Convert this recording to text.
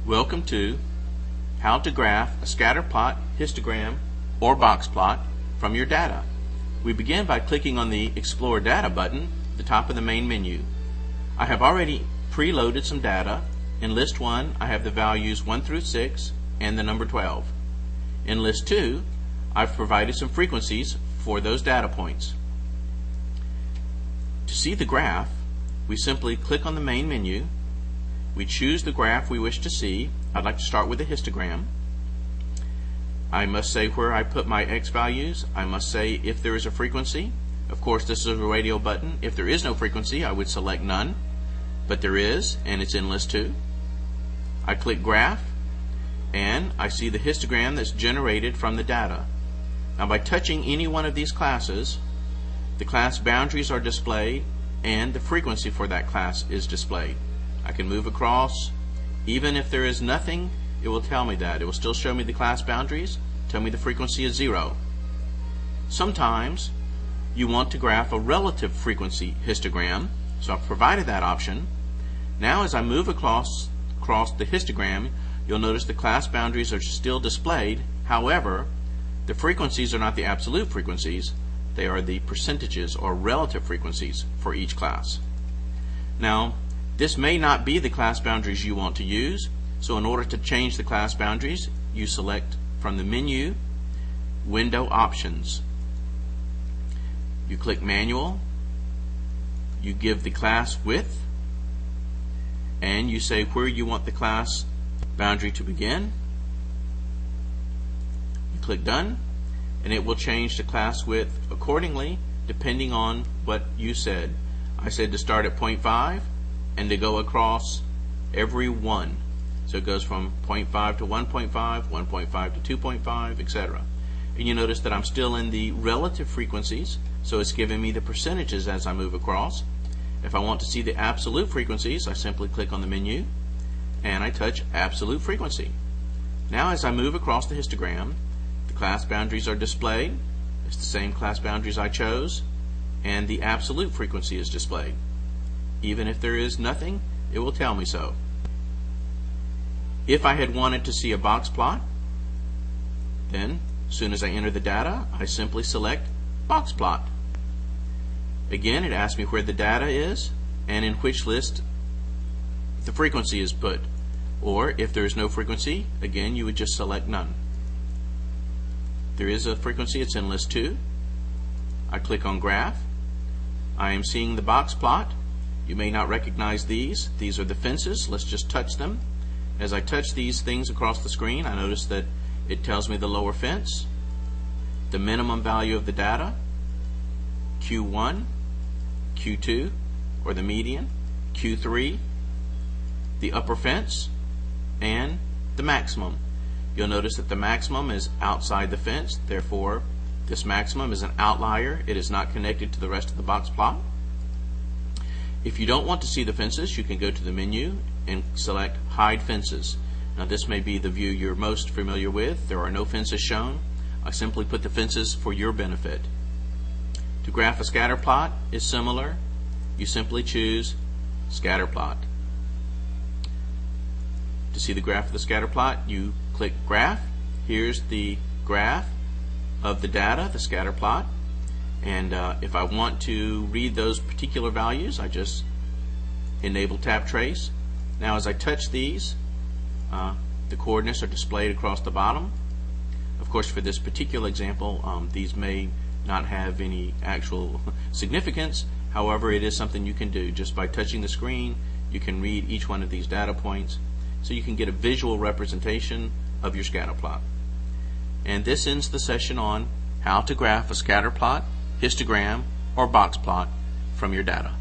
Welcome to How to Graph a Scatter Plot, Histogram, or Box Plot from your data. We begin by clicking on the Explore Data button at the top of the main menu. I have already preloaded some data. In List 1, I have the values 1 through 6 and the number 12. In List 2, I've provided some frequencies for those data points. To see the graph, we simply click on the main menu. We choose the graph we wish to see. I'd like to start with a histogram. I must say where I put my X values. I must say if there is a frequency. Of course, this is a radio button. If there is no frequency, I would select none. But there is, and it's in List 2. I click Graph, and I see the histogram that's generated from the data. Now, by touching any one of these classes, the class boundaries are displayed, and the frequency for that class is displayed. I can move across. Even if there is nothing, it will tell me that. It will still show me the class boundaries, tell me the frequency is 0. Sometimes you want to graph a relative frequency histogram, so I've provided that option. Now as I move across the histogram, you'll notice the class boundaries are still displayed. However, the frequencies are not the absolute frequencies, they are the percentages or relative frequencies for each class. Now, this may not be the class boundaries you want to use, so in order to change the class boundaries, you select from the menu, Window Options. You click Manual, you give the class width, and you say where you want the class boundary to begin. You click Done, and it will change the class width accordingly depending on what you said. I said to start at 0.5 and to go across every 1. So it goes from 0.5 to 1.5, 1.5 to 2.5, etc. And you notice that I'm still in the relative frequencies, so it's giving me the percentages as I move across. If I want to see the absolute frequencies, I simply click on the menu and I touch Absolute Frequency. Now as I move across the histogram, the class boundaries are displayed. It's the same class boundaries I chose, and the absolute frequency is displayed. Even if there is nothing, it will tell me so. If I had wanted to see a box plot, then as soon as I enter the data, I simply select Box Plot. Again, it asks me where the data is and in which list the frequency is put. Or if there is no frequency, again you would just select none. There is a frequency, it's in List 2. I click on Graph. I am seeing the box plot. You may not recognize these. These are the fences. Let's just touch them. As I touch these things across the screen, I notice that it tells me the lower fence, the minimum value of the data, Q1, Q2, or the median, Q3, the upper fence, and the maximum. You'll notice that the maximum is outside the fence, therefore this maximum is an outlier. It is not connected to the rest of the box plot. If you don't want to see the fences, you can go to the menu and select Hide Fences. Now this may be the view you're most familiar with. There are no fences shown. I simply put the fences for your benefit. To graph a scatter plot is similar. You simply choose Scatter Plot. To see the graph of the scatter plot, you click Graph. Here's the graph of the data, the scatter plot. And if I want to read those particular values, I just enable Tap Trace. Now as I touch these, the coordinates are displayed across the bottom. Of course, for this particular example, these may not have any actual significance. However, it is something you can do. Just by touching the screen, you can read each one of these data points, so you can get a visual representation of your scatter plot. And this ends the session on how to graph a scatter plot, histogram, or box plot from your data.